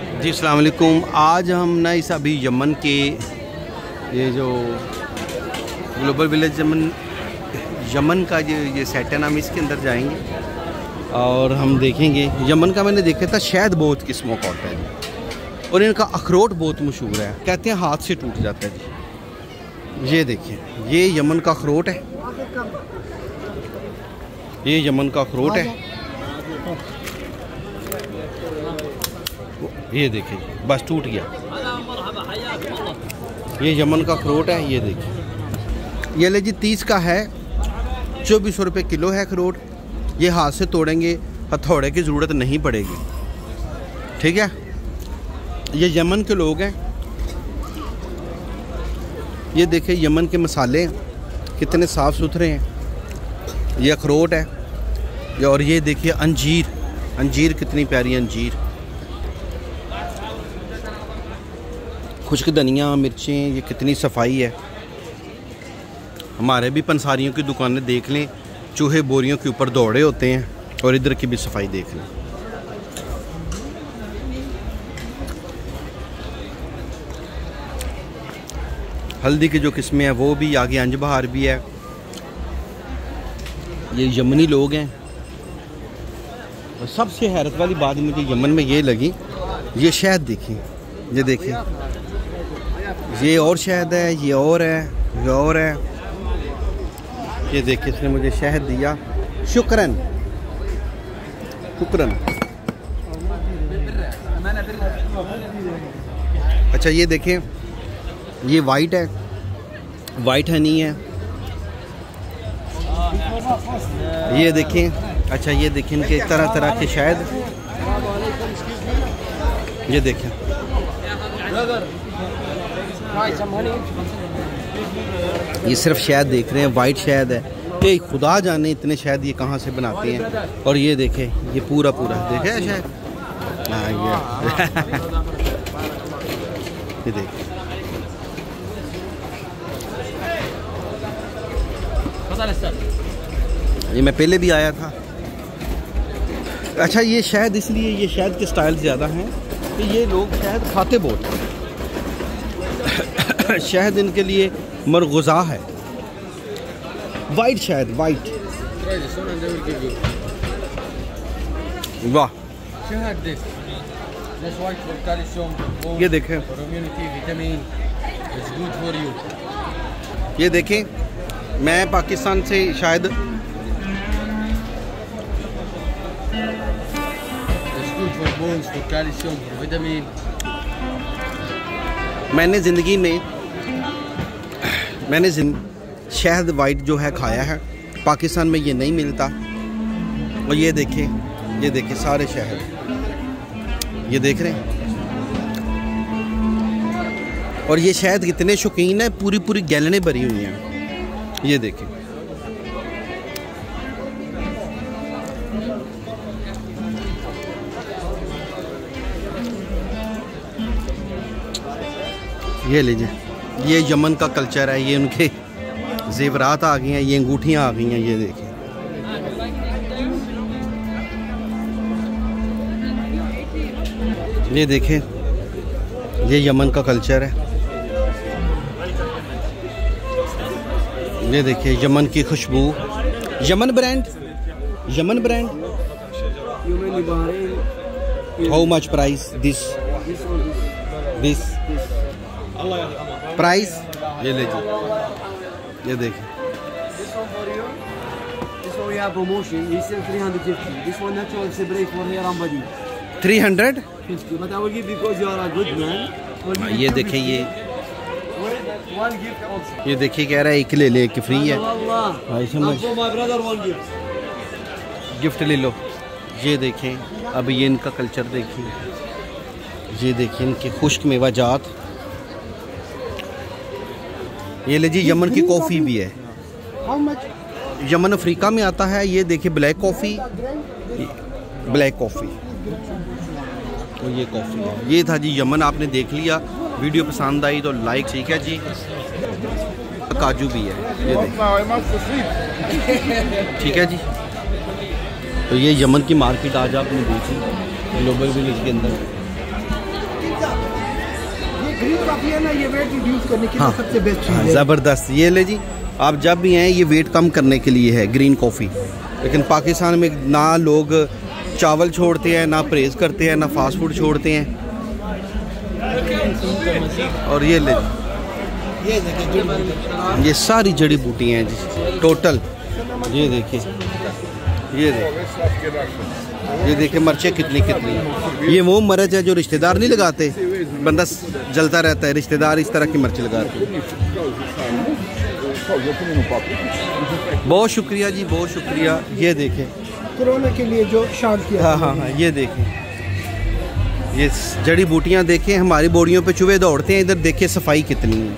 जी अस्सलाम वालेकुम। आज हम ना इस अभी यमन के ये जो ग्लोबल विलेज यमन का ये सेट है ना, हम इसके अंदर जाएंगे और हम देखेंगे। यमन का मैंने देखा था शहद बहुत किस्मों का होता है जी, और इनका अखरोट बहुत मशहूर है, कहते हैं हाथ से टूट जाता है जी। ये देखिए, ये यमन का अखरोट है, ये यमन का अखरोट है। ये देखिए बस टूट गया। ये यमन का अखरोट है, ये देखिए। ये ले जी 30 का है, 2400 रुपये किलो है अखरोट। ये हाथ से तोड़ेंगे, हथौड़े की ज़रूरत नहीं पड़ेगी, ठीक है। ये यमन के लोग हैं। ये देखिए यमन के मसाले कितने साफ़ सुथरे हैं। ये अखरोट है, और ये देखिए अंजीर, अंजीर कितनी प्यारी अंजीर, खुश्क धनिया, मिर्चें, ये कितनी सफाई है। हमारे भी पंसारियों की दुकानें देख लें, चूहे बोरियों के ऊपर दौड़े होते हैं, और इधर की भी सफाई देख लें। हल्दी की जो किस्में हैं वो भी, आगे अंज बहार भी है। ये यमनी लोग हैं। और सबसे हैरत वाली बात मुझे यमन में ये लगी, ये शहद देखिए, ये देखिए, ये और शहद है, ये और है, ये और है। ये देखिए इसने मुझे शहद दिया, शुक्रन शुक्रन। अच्छा ये देखें, ये वाइट है, वाइट हनी है। ये देखें, अच्छा ये देखें इनके तरह तरह के शहद, ये देखें। ये सिर्फ शहद देख रहे हैं, वाइट शहद है। ये खुदा जाने इतने शहद ये कहाँ से बनाते हैं। और ये देखें, ये पूरा पूरा देखे शहद, हाँ ये देखें। ये मैं पहले भी आया था। अच्छा ये शहद, इसलिए ये शहद के स्टाइल ज़्यादा हैं कि ये लोग शहद खाते बहुत हैं। शहद इनके लिए मरगुज़ा है। वाइट शहद, वाइट, वाह। ये देखें, ये देखें, मैं पाकिस्तान से शायद मैंने ज़िंदगी में शहद वाइट जो है खाया है, पाकिस्तान में ये नहीं मिलता। और ये देखें सारे शहद, ये देख रहे हैं। और ये शहद कितने शौकीन है, पूरी पूरी गैलनें भरी हुई हैं। ये देखें, ये लीजिए, ये यमन का कल्चर है। ये उनके जेवरात आ गए हैं, ये अंगूठियाँ आ गई हैं। ये देखिए, ये देखें, ये यमन का कल्चर है। ये देखिए यमन की खुशबू, Yaman brand, Yaman brand. How much price this price? ये लीजिए, ये देखिए। promotion he said 350. This one natural spray for hair and body 350, but I will give because you are a good man. ये देखिए, ये one gift also. ये देखिए कह रहा है एक ले ले, एक फ्री है। For my brother one gift. Gift ले लो। ये देखें, अब ये इनका कल्चर देखिए, ये देखिए इनके खुश्क मेवा जात। ये ले जी, यमन की कॉफ़ी भी है। यमन अफ्रीका में आता है। ये देखिए ब्लैक कॉफ़ी, ब्लैक कॉफ़ी, तो ये कॉफ़ी है। ये था जी यमन, आपने देख लिया। वीडियो पसंद आई तो लाइक, ठीक है जी। काजू भी है, ये ठीक है जी। तो ये यमन की मार्केट आज आपने देखी ग्लोबल विलेज के अंदर। ग्रीन कॉफी है ना, ये वेट रिड्यूस करने के लिए हाँ। सबसे बेस्ट चीज़ है। ज़बरदस्त। ये ले जी, आप जब भी आएँ ये वेट कम करने के लिए है ग्रीन कॉफ़ी। लेकिन पाकिस्तान में ना लोग चावल छोड़ते हैं, ना परहेज़ करते हैं, ना फास्ट फूड छोड़ते हैं। और ये ले, ये देखिए ये सारी जड़ी बूटियाँ हैं जी टोटल। ये देखिए, ये देखिए मिर्चें कितनी कितनी हैं। ये वो मिर्च है जो रिश्तेदार नहीं लगाते, बंदा जलता रहता है, रिश्तेदार इस तरह की मिर्च लगाते हैं। बहुत शुक्रिया जी, बहुत शुक्रिया। ये देखें कोरोना के लिए जो शांत किया। हाँ हाँ हाँ, ये देखें, ये जड़ी बूटियाँ देखें। हमारी बोरियों पे चूहे दौड़ते हैं, इधर देखिए सफाई कितनी है।